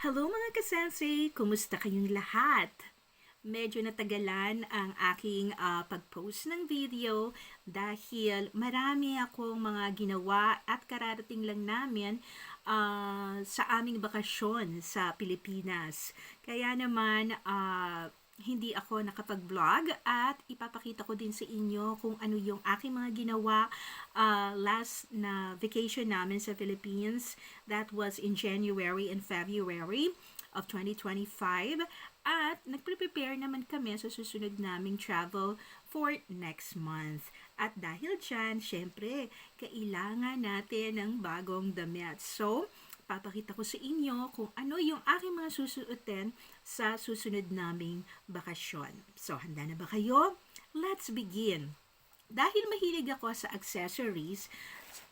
Hello mga ka-sensei! Kumusta kayong lahat? Medyo natagalan ang aking pag-post ng video dahil marami akong mga ginawa at kararating lang namin sa aming bakasyon sa Pilipinas. Kaya naman hindi ako nakapag-vlog at ipapakita ko din sa inyo kung ano yung aking mga ginawa last na vacation namin sa Philippines. That was in January and February of 2025 at nagpre-prepare naman kami sa susunod naming travel for next month. At dahil dyan, syempre, kailangan natin ng bagong damit. So, papakita ko sa inyo kung ano yung aking mga susuotin sa susunod naming bakasyon. So, handa na ba kayo? Let's begin! Dahil mahilig ako sa accessories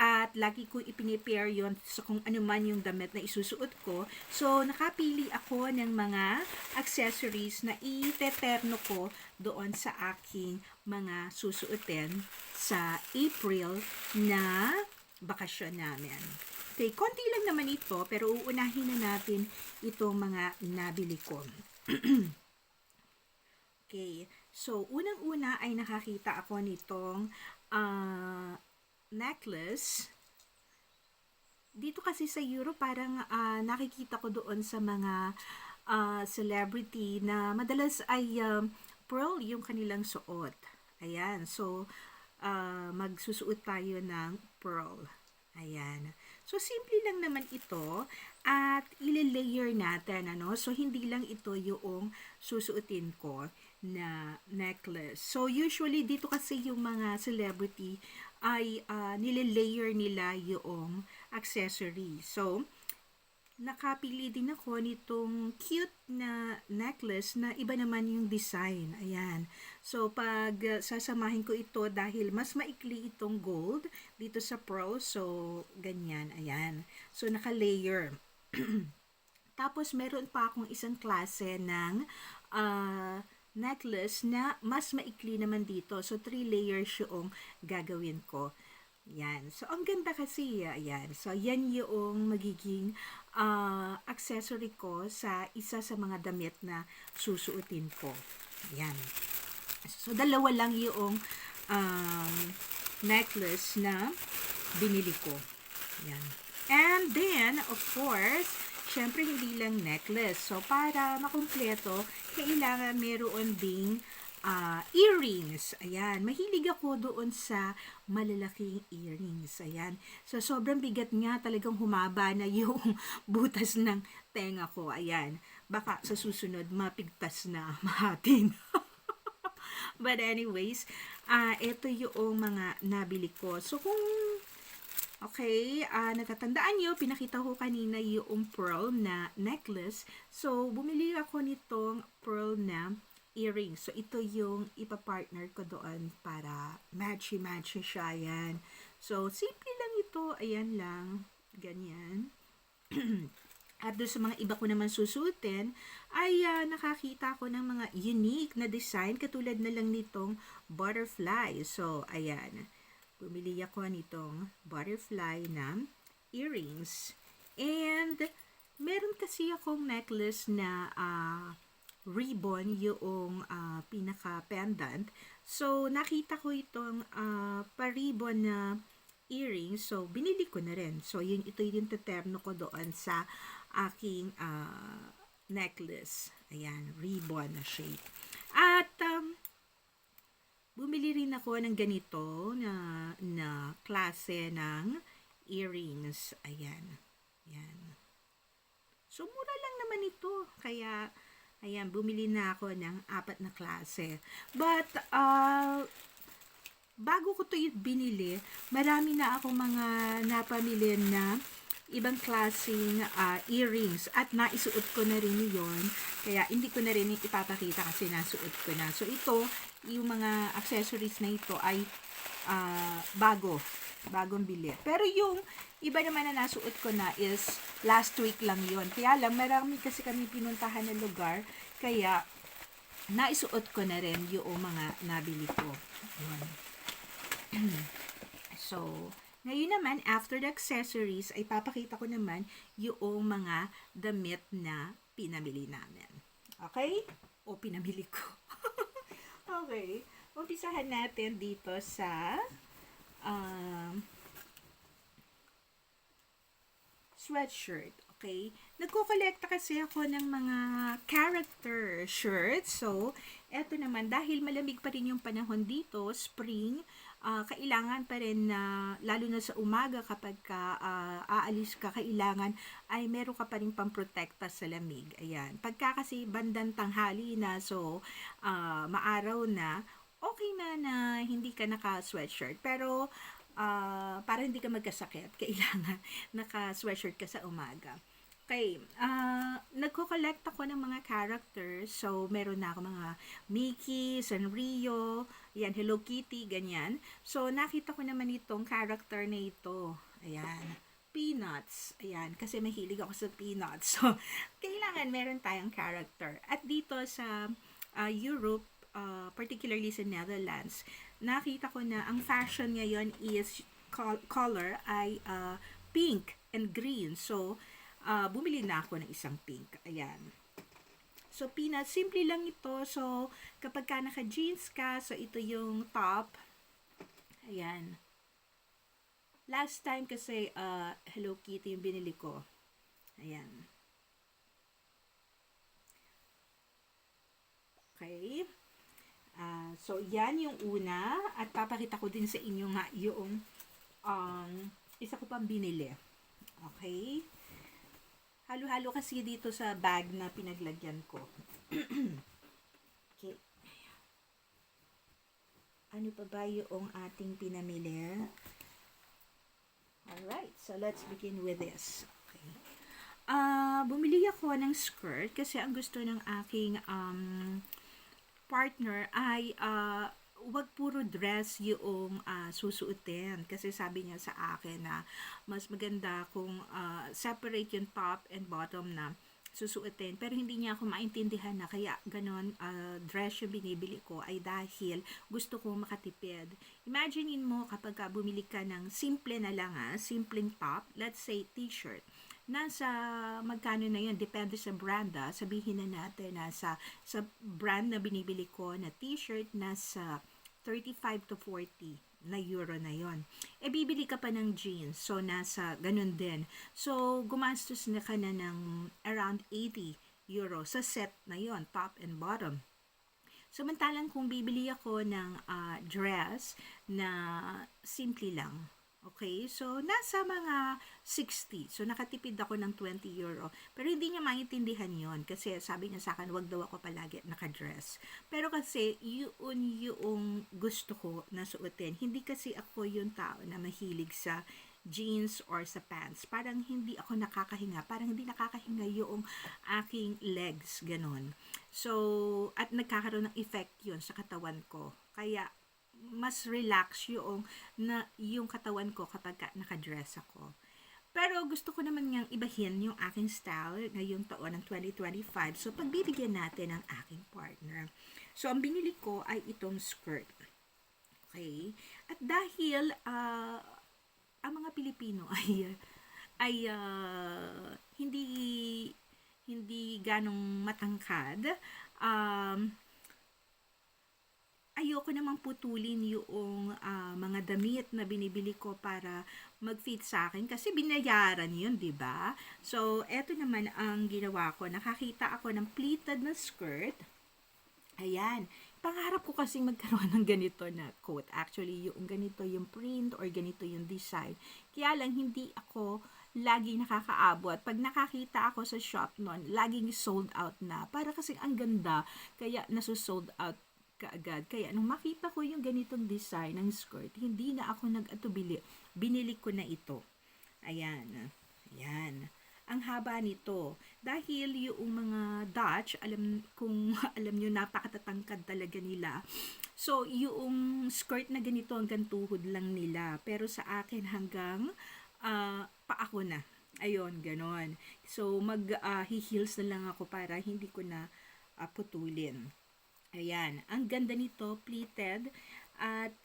at lagi ko ipinipair yon sa kung ano man yung damit na isusuot ko, so nakapili ako ng mga accessories na iteterno ko doon sa aking mga susuotin sa April na bakasyon namin. Okay, konti lang naman ito, pero uunahin na natin itong mga nabili ko. Okay, so unang-una ay nakakita ako nitong necklace. Dito kasi sa Europe, parang nakikita ko doon sa mga celebrity na madalas ay pearl yung kanilang suot. Ayan, so magsusuot tayo ng pearl. Ayan. So, simple lang naman ito at ile-layer natin, ano? So, hindi lang ito yung susuotin ko na necklace. So, usually, dito kasi yung mga celebrity ay nile-layer nila yung accessory. So, nakapili din ako nitong cute na necklace na iba naman yung design. Ayan. So, pag sasamahin ko ito dahil mas maikli itong gold dito sa pearl. So, ganyan. Ayan. So, naka-layer. Tapos, meron pa akong isang klase ng necklace na mas maikli naman dito. So, 3 layers yung gagawin ko. Yan. So, ang ganda kasi, ayan. So, yan yung magiging accessory ko sa isa sa mga damit na susuotin ko. Yan. So, dalawa lang yung necklace na binili ko. Yan. And then, of course, syempre hindi lang necklace. So, para makumpleto, kailangan meron ding earrings. Ayan. Mahilig ako doon sa malalaking earrings. Ayan. So, sobrang bigat nga. Talagang humaba na yung butas ng tenga ko. Ayan. Baka sa susunod, mapigtas na mahatin. But anyways, ito yung mga nabili ko. So, kung okay, natatandaan nyo, pinakita ko kanina yung pearl na necklace. So, bumili ako nitong pearl na earrings. So, ito yung ipapartner ko doon para matchy-matchy siya. Ayan. So, simple lang ito. Ayan lang. Ganyan. At doon sa mga iba ko naman susutin, ay nakakita ko ng mga unique na design katulad na lang nitong butterfly. So, ayan. Bumili ako nitong butterfly na earrings. And, meron kasi akong necklace na ribbon yung pinaka-pendant. So, nakita ko itong pa-ribbon na earrings. So, binili ko na rin. So, ito yung teterno ko doon sa aking necklace. Ayan, ribbon na shape. At, bumili rin ako ng ganito na klase ng earrings. Ayan. Ayan. So, mura lang naman ito. Kaya, ayan, bumili na ako ng 4 na klase. But, bago ko ito binili, marami na akong mga napamili na ibang klaseng earrings at naisuot ko na rin yun. Kaya, hindi ko na rin ipapakita kasi nasuot ko na. So, ito, yung mga accessories na ito ay bagong bili. Pero yung iba naman na nasuot ko na is last week lang yon. Kaya lang, marami kasi kami pinuntahan na lugar. Kaya, naisuot ko na rin yung mga nabili ko. So, Ngayon naman, after the accessories, ay papakita ko naman yung mga damit na pinamili namin. Okay? O pinamili ko. Okay. Umpisahan natin dito sa um, sweatshirt. Okay? Nagko-collecta kasi ako ng mga character shirts. So, eto naman, dahil malamig pa rin yung panahon dito, spring, kailangan pa rin na, lalo na sa umaga kapag aalis ka, kailangan ay meron ka pa rin pamprotekta sa lamig. Ayan. Pagka kasi bandang tanghali na, so maaraw na, okay na hindi ka naka-sweatshirt. Pero, para hindi ka magkasakit, kailangan naka-sweatshirt ka sa umaga. Okay, nagko-collect ako ng mga characters. So, meron na ako mga Mickey, Sanrio, yan, Hello Kitty, ganyan. So, nakita ko naman itong character na ito. Ayan, Peanuts. Ayan, kasi mahilig ako sa Peanuts. So, kailangan meron tayong character. At dito sa Europe, particularly sa Netherlands, nakita ko na ang fashion ngayon is color ay pink and green. So, bumili na ako ng isang pink. Ayan. So, peanut, simple lang ito. So, kapag ka naka-jeans ka, so ito yung top. Ayan. Last time kasi, Hello Kitty yung binili ko. Ayan. Okay. So, yan yung una. At papakita ko din sa inyo nga yung isa ko pang binili. Okay. Halo-halo kasi dito sa bag na pinaglagyan ko. Okay. Ano pa ba yung ating pinamili? Alright, so let's begin with this. Okay. Bumili ako ng skirt kasi ang gusto ng aking partner ay wag puro dress yung susuotin. Kasi sabi niya sa akin na mas maganda kung separate yung top and bottom na susuotin. Pero hindi niya ako maintindihan na kaya ganon dress yung binibili ko ay dahil gusto ko makatipid. Imaginein mo kapag bumili ka ng simple na lang simpleng top, let's say t-shirt. Nasa magkano na yun, depende sa brand sabihin na natin na sa brand na binibili ko na t-shirt nasa 35 to 40 na euro na yon. E bibili ka pa ng jeans, so nasa ganun din. So gumastos na ka na ng around 80 euro sa set na yon, top and bottom. Samantalang kung bibili ako ng dress na simple lang, okay? So, nasa mga 60. So, nakatipid ako ng 20 euro. Pero hindi niya maintindihan yon kasi sabi niya sa akin, wag daw ako palagi nakadress. Pero kasi, yun yung gusto ko na suotin. Hindi kasi ako yung tao na mahilig sa jeans or sa pants. Parang hindi ako nakakahinga. Parang hindi nakakahinga yung aking legs. Ganon. So, at nagkakaroon ng effect yun sa katawan ko. Kaya, mas relax yung katawan ko kapag nakadress ako. Pero gusto ko naman ngang ibahin yung aking style ngayong taon ng 2025. So, pagbibigyan natin ang aking partner. So, ang binili ko ay itong skirt. Okay? At dahil ang mga Pilipino ay hindi ganong matangkad, ayoko namang putulin yung mga damit na binibili ko para mag-fit sa akin kasi binayaran yun, di ba? So, eto naman ang ginawa ko. Nakakita ako ng pleated na skirt. Ayan. Pangarap ko kasi magkaroon ng ganito na coat. Actually, yung ganito yung print or ganito yung design. Kaya lang, hindi ako lagi nakakaabot. Pag nakakita ako sa shop noon, laging sold out na. Para kasi ang ganda, kaya nasusold out kaagad. Kaya nung makita ko yung ganitong design ng skirt, hindi na ako nag-atubili. Binili ko na ito. Ayan. Ayan. Ang haba nito. Dahil yung mga Dutch, alam nyo, napakatatangkad talaga nila. So, yung skirt na ganito hanggang tuhod lang nila. Pero sa akin hanggang paa ko na. Ayun, ganon. So, mag-heels na lang ako para hindi ko na putulin. Ayan. Ang ganda nito, pleated. At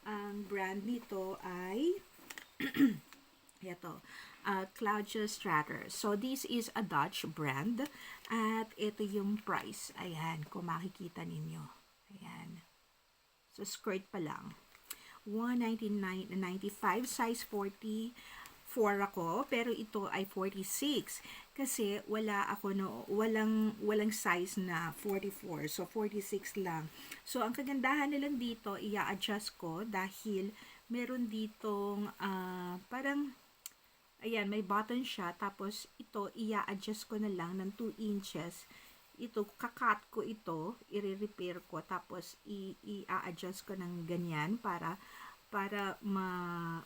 Ang brand nito ay ito, Claudia Stratter. So, this is a Dutch brand. At ito yung price. Ayan, kung makikita ninyo. Ayan. So, skirt pa lang. 199.95, size 44 ako, pero ito ay 46 kasi walang size na 44. So 46 lang. So ang kagandahan nilang dito, i-adjust ko dahil meron ditong parang ayan, may button siya, tapos ito i-adjust ko na lang ng 2 inches. Ito, kakat ko ito, i-repair ko, tapos i-adjust ko ng ganyan para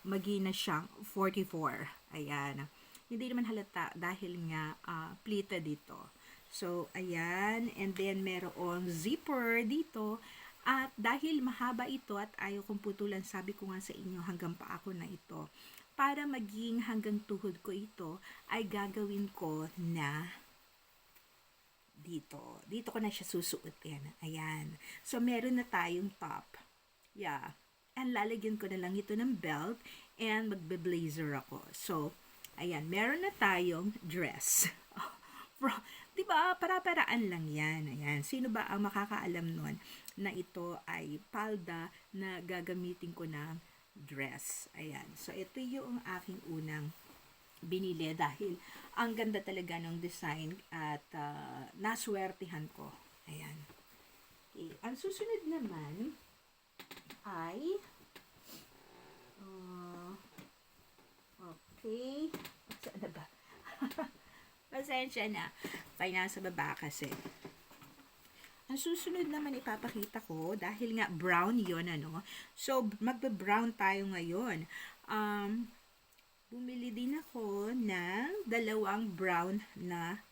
magina siyang 44. Ayan. Hindi naman halata dahil nga pleated dito. So, ayan. And then, meron zipper dito. At dahil mahaba ito at ayaw kong putulan, sabi ko nga sa inyo hanggang pa ako na ito. Para maging hanggang tuhod ko ito, ay gagawin ko na dito. Dito ko na siya susuotin. Ayan. So, meron na tayong top. Yeah. And lalagyan ko na lang ito ng belt and magbe-blazer ako. So, ayan. Meron na tayong dress. Diba? Para-paraan lang yan. Ayan. Sino ba ang makakaalam nun na ito ay palda na gagamitin ko ng dress? Ayan. So, ito yung aking unang binili dahil ang ganda talaga ng design at naswertihan ko. Ayan. Okay. Ang susunod naman ay okay. Saan na ba? Pasensya na. Kaya nasa baba kasi. Ang susunod naman ipapakita ko dahil nga brown yon ano. So, magbe-brown tayo ngayon. Bumili din ako ng dalawang brown na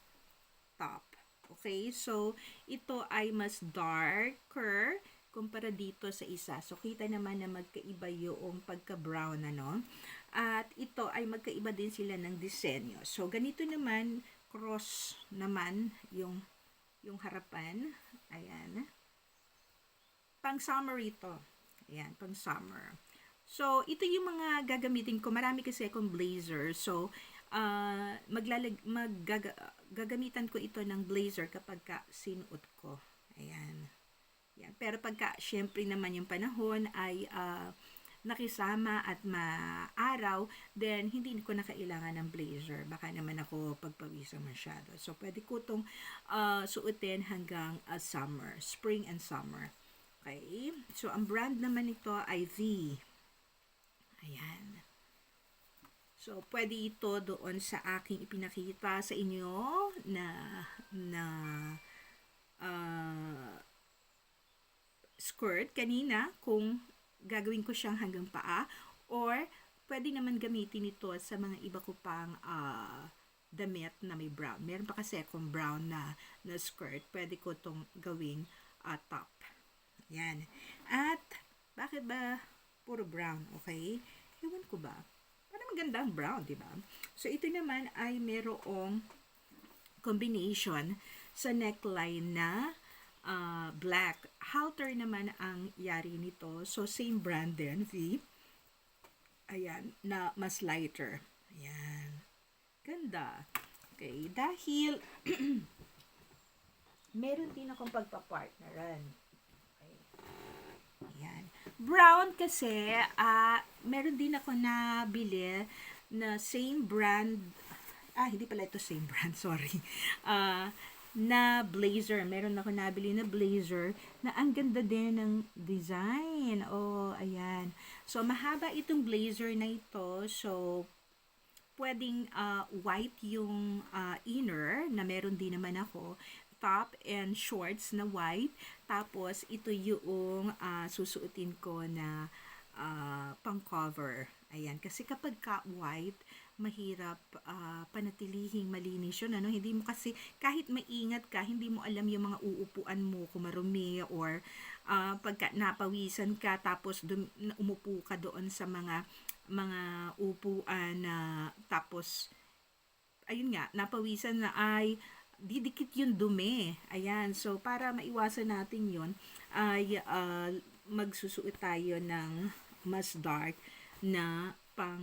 top. Okay? So, ito ay mas darker kumpara dito sa isa. So, kita naman na magkaiba yung pagka-brown, ano? At ito ay magkaiba din sila ng disenyo. So, ganito naman, cross naman yung harapan. Ayan. Pang summer ito. Ayan, pang summer. So, ito yung mga gagamitin ko. Marami kasi akong blazer. So, gagamitan ko ito ng blazer kapag sinuot ko. Ayan. Yan. Pero pagka, syempre naman yung panahon ay nakisama at maaraw, then hindi ko na kailangan ng blazer. Baka naman ako pagpawisan masyado. So, pwede ko itong suotin hanggang summer. Spring and summer. Okay? So, ang brand naman ito ay V. Ayan. So, pwede ito doon sa aking ipinakita sa inyo na skirt kanina kung gagawin ko siyang hanggang paa or pwede naman gamitin ito sa mga iba ko pang damit na may brown. Meron pa kasi akong brown na skirt. Pwede ko itong gawing top. Ayan. At bakit ba puro brown? Okay? Ewan ko ba? Parang maganda ang brown, di ba? So, ito naman ay merong combination sa neckline na black. Halter naman ang yari nito. So, same brand din, V. Ayan, na mas lighter. Ayan. Ganda. Okay, dahil meron din akong pagpa-partneran. Okay. Ayan. Brown kasi, meron din ako nabili na same brand. Hindi pala ito same brand, sorry. Na blazer. Meron ako nabili na blazer na ang ganda din ng design. Oh, ayan. So, mahaba itong blazer na ito. So, pwedeng white yung inner na meron din naman ako. Top and shorts na white. Tapos, ito yung susuotin ko na pang cover. Ayan. Kasi kapag white, mahirap panatilihing malinis yun. Ano? Hindi mo kasi, kahit maingat ka, hindi mo alam yung mga uupuan mo kung marumi or pagka napawisan ka tapos umupo ka doon sa mga upuan na tapos ayun nga, napawisan na ay didikit yung dumi. Ayan. So, para maiwasan natin yun, ay magsusuot tayo ng mas dark na pang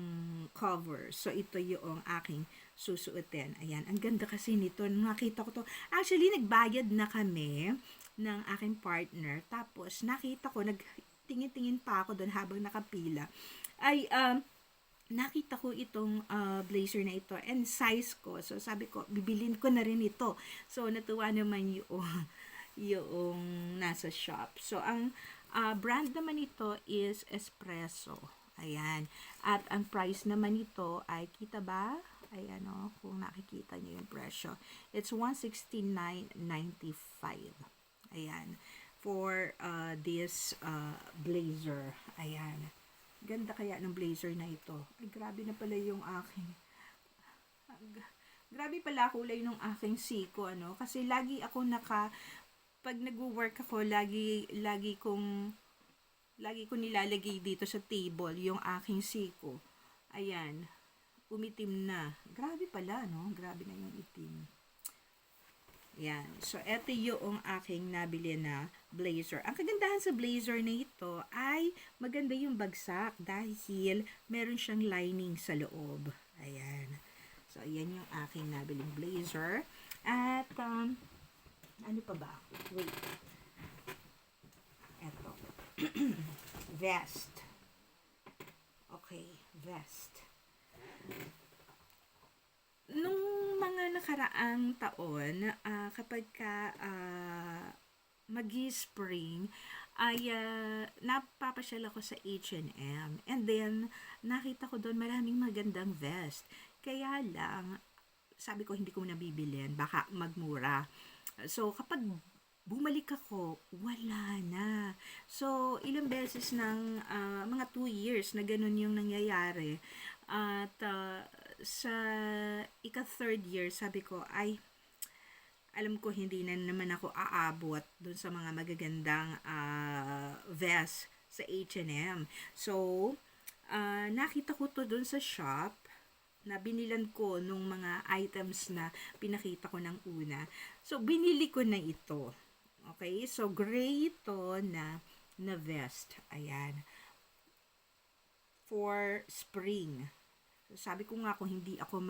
cover. So, ito yung aking susuotin. Ayan, ang ganda kasi nito. Nakita ko to. Actually, nagbayad na kami ng aking partner. Tapos, nakita ko, nagtingin-tingin pa ako doon habang nakapila. Ay, nakita ko itong blazer na ito and size ko. So, sabi ko, bibilin ko na rin ito. So, natuwa naman yung nasa shop. So, ang brand naman ito is Espresso. Ayan. At ang price naman ito ay, kita ba? Ayan o, kung nakikita niyo yung presyo. It's $169.95. Ayan. For this blazer. Ayan. Ganda kaya ng blazer na ito. Ay, grabe na pala yung aking. Grabe pala kulay ng aking siko, ano? Kasi lagi ako pag nagwo-work ako, lagi kong nilalagay dito sa table yung aking siko. Ayan. Umitim na. Grabe pala, no? Grabe na yung itim. Yan. So, eto yung aking nabili na blazer. Ang kagandahan sa blazer na ito ay maganda yung bagsak dahil meron siyang lining sa loob. Ayan. So, ayan yung aking nabiling blazer. At, ano pa ba? Wait. Eto. Vest. Okay, vest. Nung mga nakaraang taon, kapag magi-spring, ay napapasyal ako sa H&M. And then, nakita ko doon maraming magandang vest. Kaya lang, sabi ko hindi ko nabibilin, baka magmura. So, kapag bumalik ako, wala na. So, ilang beses ng mga 2 years na ganun yung nangyayari. At sa ika-third year, sabi ko, ay, alam ko hindi na naman ako aabot dun sa mga magagandang vest sa H&M. So, nakita ko to dun sa shop na binilan ko nung mga items na pinakita ko ng una. So, binili ko na ito. Okay? So, gray ito na vest. Ayan. For spring. Sabi ko nga kung hindi ako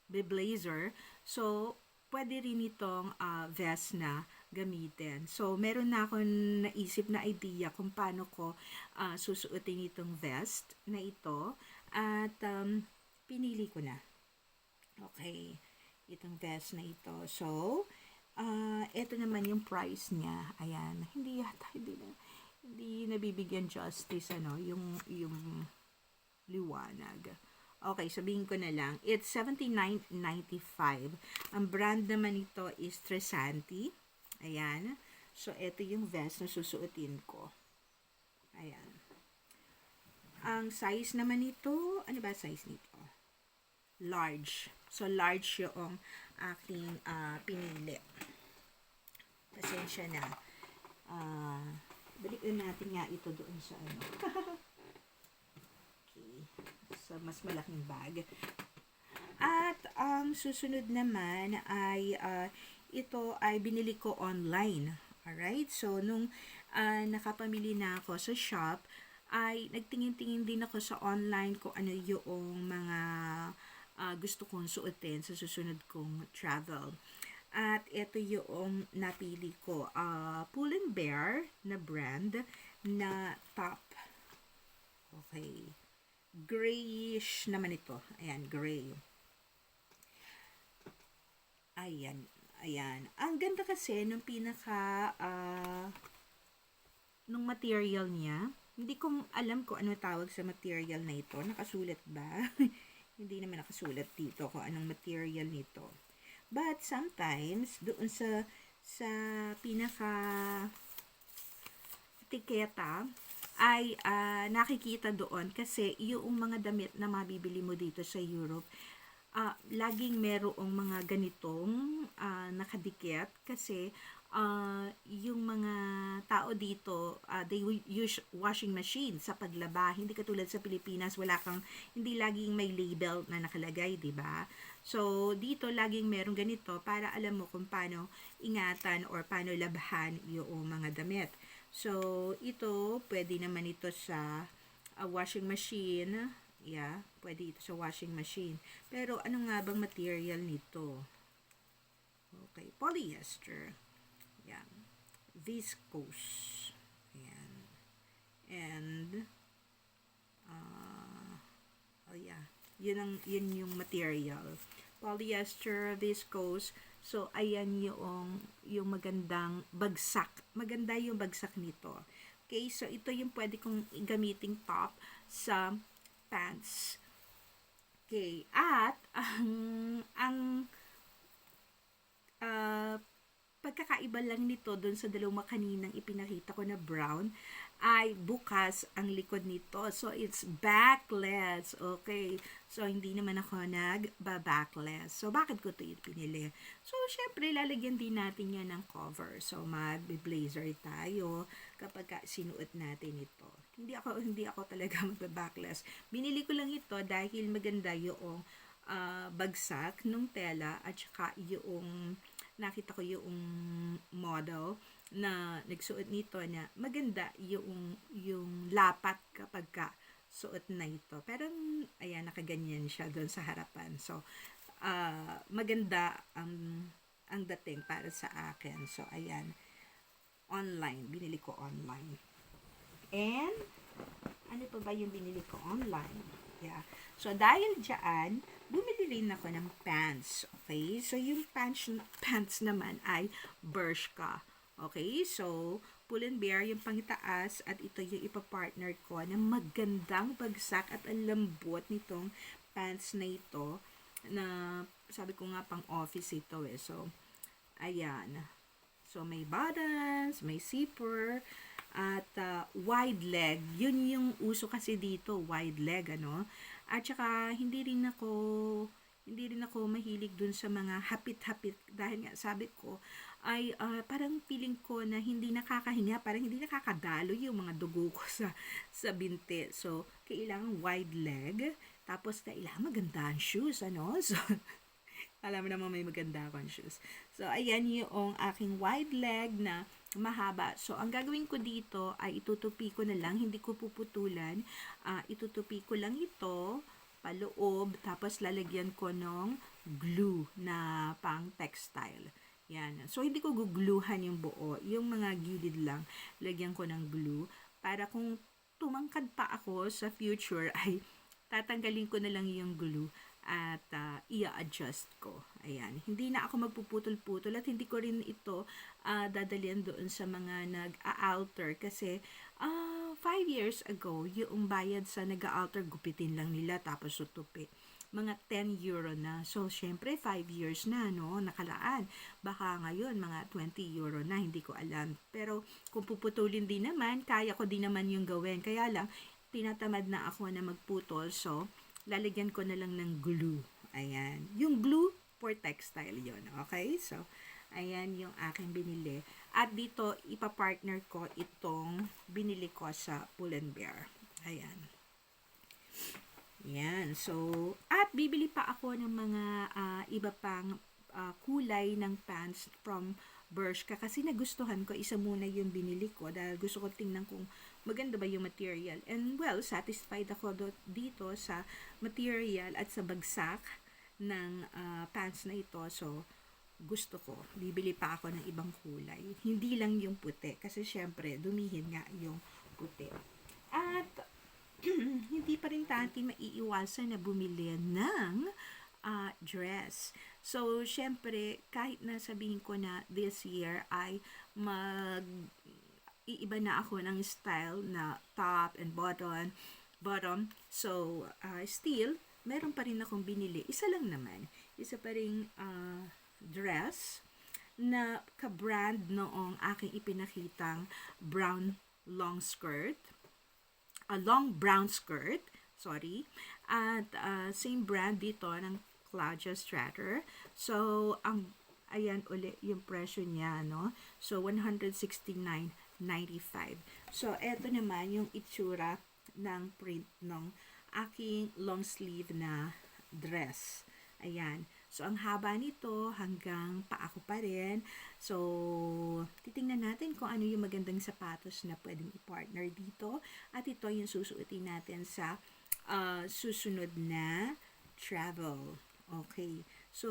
blazer, so pwede rin itong vest na gamitin. So meron na akong naisip na idea kung paano ko susuotin itong vest na ito at pinili ko na. Okay, itong vest na ito. So ito naman yung price niya. Ayan, hindi nabibigyan justice yung liwanag. Okay, sabihin ko na lang. It's $79.95. Ang brand naman ito is Tresanti. Ayan. So, ito yung vest na susuotin ko. Ayan. Ang size naman nito, ano ba size nito? Large. So, large yung aking pinili. Pasensya na. Balik na natin nga ito doon sa okay. Sa mas malaking bag. At ang susunod naman ay ito ay binili ko online. Alright? So, nung nakapamili na ako sa shop, ay nagtingin-tingin din ako sa online kung ano yung mga gusto kong suotin sa susunod kong travel. At ito yung napili ko. Pull & Bear na brand na top. Okay. Grayish naman ito. Ayan, gray. Ayan. Ayan. Ang ganda kasi nung nung material niya. Hindi ko alam kung ano tawag sa material na ito. Nakasulat ba? Hindi naman nakasulat dito kung anong material nito. But sometimes, doon sa pinaka etiketa, ay nakikita doon kasi yung mga damit na mabibili mo dito sa Europe, laging merong mga ganitong nakadikit kasi yung mga tao dito, they use washing machine sa paglaba. Hindi katulad sa Pilipinas, hindi laging may label na nakalagay, di ba? So, dito laging merong ganito para alam mo kung paano ingatan or paano labhan yung mga damit. So, ito, pwede naman ito sa washing machine. Yeah, pwede ito sa washing machine. Pero ano nga bang material nito? Okay, polyester. Yan. Viscose. Yan. And, oh yeah, yun yung material. Polyester, viscose. So, ayan yung magandang bagsak. Maganda yung bagsak nito. Okay, so ito yung pwede kong gamiting top sa pants. Okay, at ang uh, pagkakaiba lang nito doon sa dalawang kaninang ipinakita ko na brown ay bukas ang likod nito. So, it's backless. Okay. So, hindi naman ako nag-backless. So, bakit ko ito pinili? So, syempre, lalagyan din natin yan ng cover. So, mag-blazer tayo kapag sinuot natin ito. Hindi ako talaga mag-backless. Binili ko lang ito dahil maganda yung bagsak ng tela at saka yung nakita ko yung model na nagsuot nito na maganda yung lapat kapag suot na ito. Pero ayan, nakaganyan siya doon sa harapan. So, maganda ang dating para sa akin. So, ayan, online. Binili ko online. And, ano pa ba yung binili ko online? Yeah. So, dahil dyan, bumili rin ako ng pants. Okay? So, yung pants naman ay Bershka. Okay? So, Pull&Bear yung pangitaas at ito yung ipapartner ko na magandang bagsak at ang lambot nitong pants na ito na sabi ko nga pang office ito eh. So, ayan. So, may buttons, may zipper, at wide leg. Yun yung uso kasi dito, wide leg, ano. At saka, hindi rin ako mahilig dun sa mga hapit-hapit dahil nga sabi ko ay parang feeling ko na hindi nakakahinga, parang hindi nakakadalo yung mga dugo ko sa binti. So, kailangan wide leg. Tapos, kailangan maganda ang shoes, ano. So, alam mo naman may maganda akong shoes. So, ayan yung aking wide leg na mahaba. So, ang gagawin ko dito ay itutupi ko na lang. Hindi ko puputulan. Itutupi ko lang ito paloob. Tapos, lalagyan ko ng glue na pang textile. Yan. So, hindi ko gugluhan yung buo. Yung mga gilid lang, lagyan ko ng glue. Para kung tumangkad pa ako sa future, ay tatanggalin ko na lang yung glue at i-adjust ko. Ayan. Hindi na ako magpuputol-putol at hindi ko rin ito dadalian doon sa mga nag-a-alter kasi 5 years ago, yung bayad sa nag-a-alter, gupitin lang nila tapos tutupi. Mga 10 euro na. So, syempre, 5 years na, no? Nakalaan. Baka ngayon, mga 20 euro na, hindi ko alam. Pero, kung puputulin din naman, kaya ko din naman yung gawin. Kaya lang, tinatamad na ako na magputol. So, lalagyan ko na lang ng glue. Ayan. Yung glue for textile yon. Okay? So, ayan yung aking binili. At dito, ipapartner ko itong binili ko sa Pull&Bear. Ayan. Yan. So, at bibili pa ako ng mga iba pang kulay ng pants from Bershka kasi nagustuhan ko. Isa muna yung binili ko dahil gusto ko tingnan kung maganda ba yung material. And well, satisfied ako dito sa material at sa bagsak ng pants na ito. So, gusto ko. Bibili pa ako ng ibang kulay. Hindi lang yung puti. Kasi syempre, dumihin nga yung puti. At hindi pa rin natin maiiwasan na bumili ng dress. So, syempre, kahit na sabihin ko na this year ay iiba na ako ng style na top and bottom. So, still, meron pa rin akong binili. Isa lang naman. Isa pa rin dress na ka-brand noong aking ipinakitang brown long skirt. A long brown skirt. Sorry. At same brand dito ng Claudia Stratter. So, ayan uli yung presyo niya, no? So, 169.95. So, eto naman yung itsura ng print ng aking long sleeve na dress. Ayan. So, ang haba nito hanggang paa ko pa rin. So, titingnan natin kung ano yung magandang sapatos na pwedeng i-partner dito. At ito yung susuotin natin sa susunod na travel. Okay. So,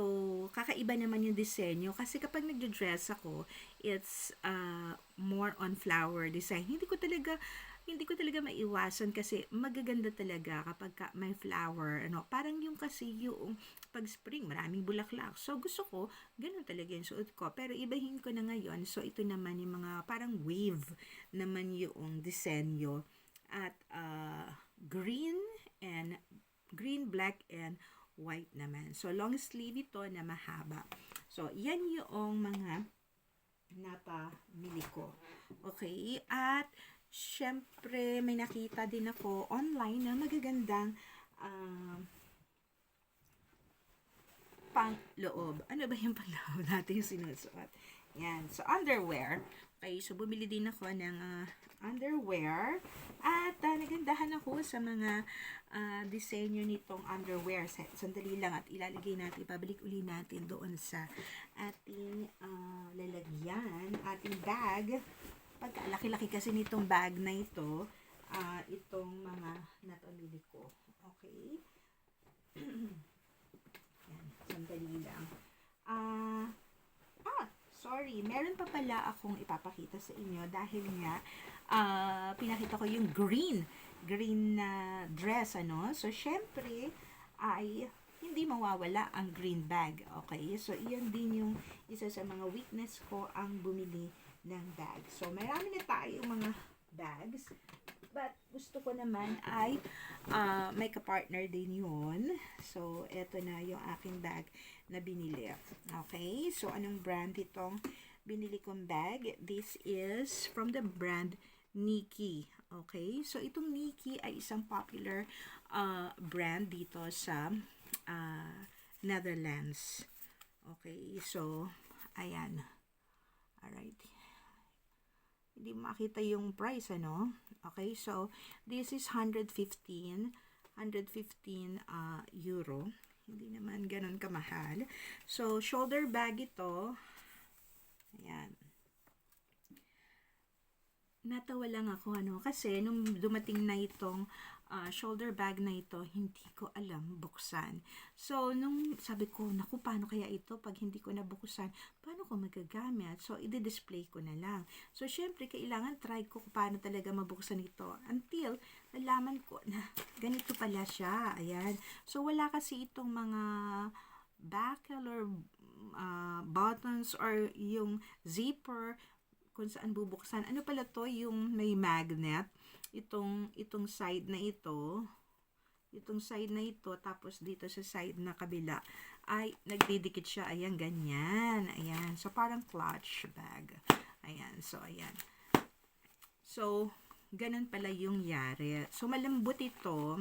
kakaiba naman yung disenyo kasi kapag nagdo-dress ako, it's more on flower design. Hindi ko talaga maiwasan kasi magaganda talaga kapag may flower, ano, parang yung kasi yung pag spring, maraming bulaklak. So, gusto ko, ganun talaga yung suot ko. Pero ibahin ko na ngayon. So, ito naman yung mga parang wave naman yung disenyo. At green, black, and white naman. So, long sleeve ito na mahaba. So, yan yung mga napamili ko. Okay? At, syempre, may nakita din ako online na magagandang pangloob. Ano ba yung pangloob natin yung sinusuot? Yan. So, underwear. Okay, so bumili din ako ng underwear. At nagandahan ako sa mga disenyo nitong underwear. Sandali lang at ilalagay natin, pabalik uli natin doon sa ating lalagyan, ating bag. Pagkalaki-laki kasi nitong bag na ito, itong mga napamili ko. Okay? Yan, sandali lang. Sorry, meron pa pala akong ipapakita sa inyo dahil nga pinakita ko yung green na dress, ano. So, syempre ay hindi mawawala ang green bag. Okay? So, iyan din yung isa sa mga weakness ko, ang bumili ng bag. So, marami na tayong mga bags. But, gusto ko naman ay may ka-partner din yun. So, eto na yung aking bag na binili. Okay? So, anong brand itong binili kong bag? This is from the brand Nike. Okay? So, itong Nike ay isang popular brand dito sa Netherlands. Okay? So, ayan. Alright. Hindi makita yung price, ano? Okay, so this is 115 euro. Hindi naman ganun kamahal. So, shoulder bag ito. Ayan. Natawa lang ako, ano, kasi nung dumating na itong shoulder bag na ito, hindi ko alam buksan. So, nung sabi ko, naku, paano kaya ito pag hindi ko nabuksan? Paano ko magagamit? So, i-display ko na lang. So, syempre, kailangan try ko kung paano talaga mabuksan ito. Until, nalaman ko na ganito pala siya. Ayan. So, wala kasi itong mga buckle or buttons or yung zipper kung saan bubuksan. Ano pala to, yung may magnet, itong side na ito, tapos dito sa side na kabila ay nagdidikit siya. Ayan, ganyan. Ayan, so parang clutch bag. Ayan, so ayan. So, ganun pala yung yari. So, malambot ito.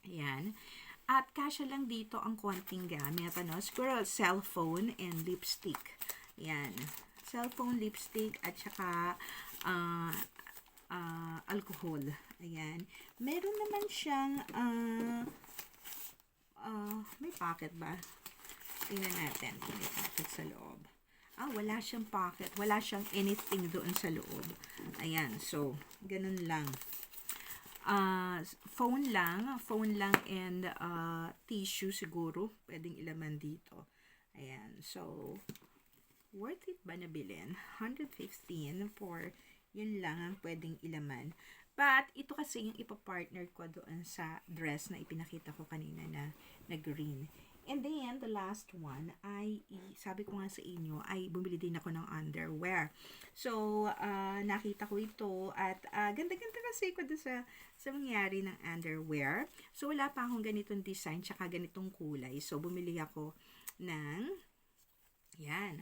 Ayan. At kasya lang dito ang konting gamit, ano? Siguro cellphone and lipstick. Ayan. Cellphone, lipstick, at saka alcohol. Ayan. Meron naman siyang may pocket ba? Tingnan natin. May pocket sa loob. Wala siyang pocket. Wala siyang anything doon sa loob. Ayan. So, ganun lang. Phone lang and tissue siguro. Pwedeng ilaman dito. Ayan. So, worth it ba na bilhin? 115 for yun lang ang pwedeng ilaman. But, ito kasi yung ipapartner ko doon sa dress na ipinakita ko kanina na green. And then, the last one ay, sabi ko nga sa inyo, ay bumili din ako ng underwear. So, nakita ko ito at ganda-ganda kasi ko doon sa mangyari ng underwear. So, wala pa akong ganitong design tsaka ganitong kulay. So, bumili ako ng, yan,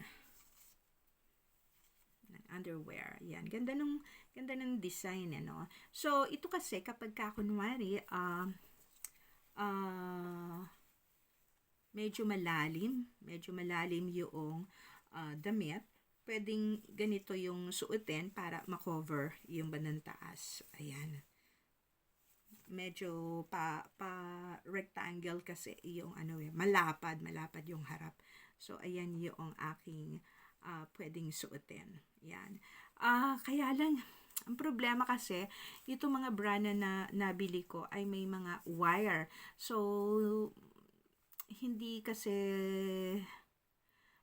ng underwear. Yan, ganda ng design, ano. So, ito kasi kapag kunwari, medyo malalim yung damit, pwedeng ganito yung suotin para makover yung bandang taas. Ayan. medyo rectangle kasi yung malapad yung harap. So, ayan yung aking pwedeng suotin. Yan. Kaya lang, ang problema kasi, itong mga bra na nabili ko ay may mga wire. So, hindi kasi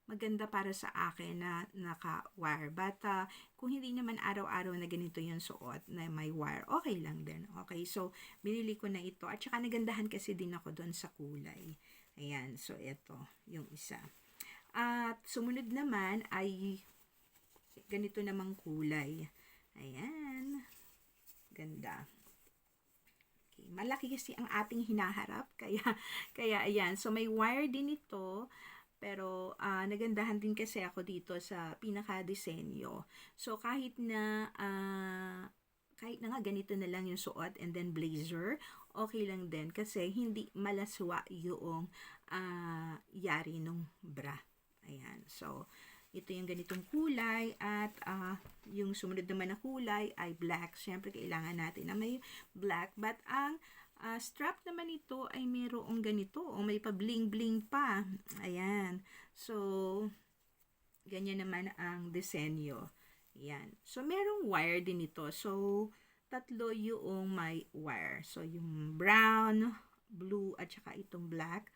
maganda para sa akin na naka-wire. But, kung hindi naman araw-araw na ganito yung suot na may wire, okay lang din. Okay, so, binili ko na ito. At saka nagandahan kasi din ako doon sa kulay. Ayan, so ito, yung isa. At sumunod naman ay ganito namang kulay. Ayan. Ganda. Okay, malaki kasi ang ating hinaharap. Kaya ayan. So, may wire din ito. Pero nagandahan din kasi ako dito sa pinaka-disenyo. So kahit na nga ganito na lang yung suot and then blazer, okay lang din kasi hindi malaswa yung yari nung bra. Ayan. So ito yung ganitong kulay at yung sumunod naman na kulay ay black. Siyempre kailangan natin na may black, but ang strap naman ito ay mayroong ganito o may pa-bling-bling pa. Ayan. So, ganyan naman ang disenyo. Ayan. So, merong wire din ito. So, tatlo yung may wire. So, yung brown, blue, at saka itong black.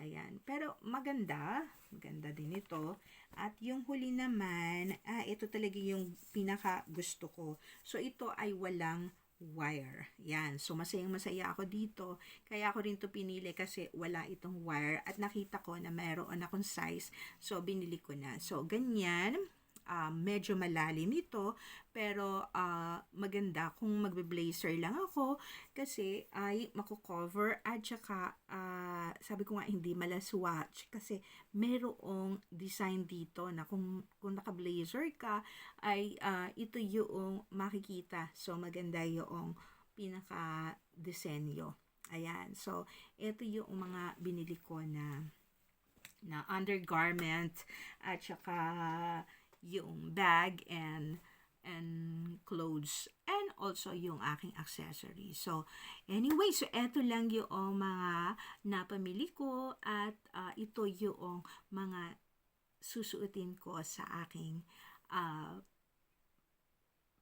Ayan. Pero maganda. Maganda din ito. At yung huli naman, ito talaga yung pinaka gusto ko. So, ito ay walang wire. Yan. So, masayang-masaya ako dito. Kaya ako rin to pinili kasi wala itong wire. At nakita ko na mayroon akong size. So, binili ko na. So, ganyan. Medyo malalim ito. Pero, maganda kung magbe-blazer lang ako. Kasi, ay makukover. At saka, sabi ko nga, hindi malaswa. Kasi, merong design dito na kung naka-blazer ka, ay ito yung makikita. So, maganda yung pinaka-disenyo. Ayan. So, ito yung mga binili ko na undergarment at saka yung bag and clothes and also yung aking accessory. So, anyway, so eto lang yung mga napamili ko at ito yung mga susuotin ko sa aking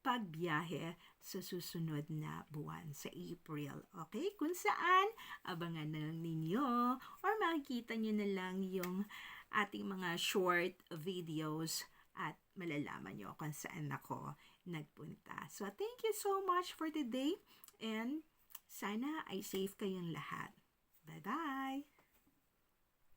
pagbiyahe sa susunod na buwan sa April. Okay? Kung saan, abangan na lang ninyo or makikita nyo na lang yung ating mga short videos at malalaman nyo kung saan ako nagpunta. So, thank you so much for today and sana ay safe kayong lahat. Bye-bye!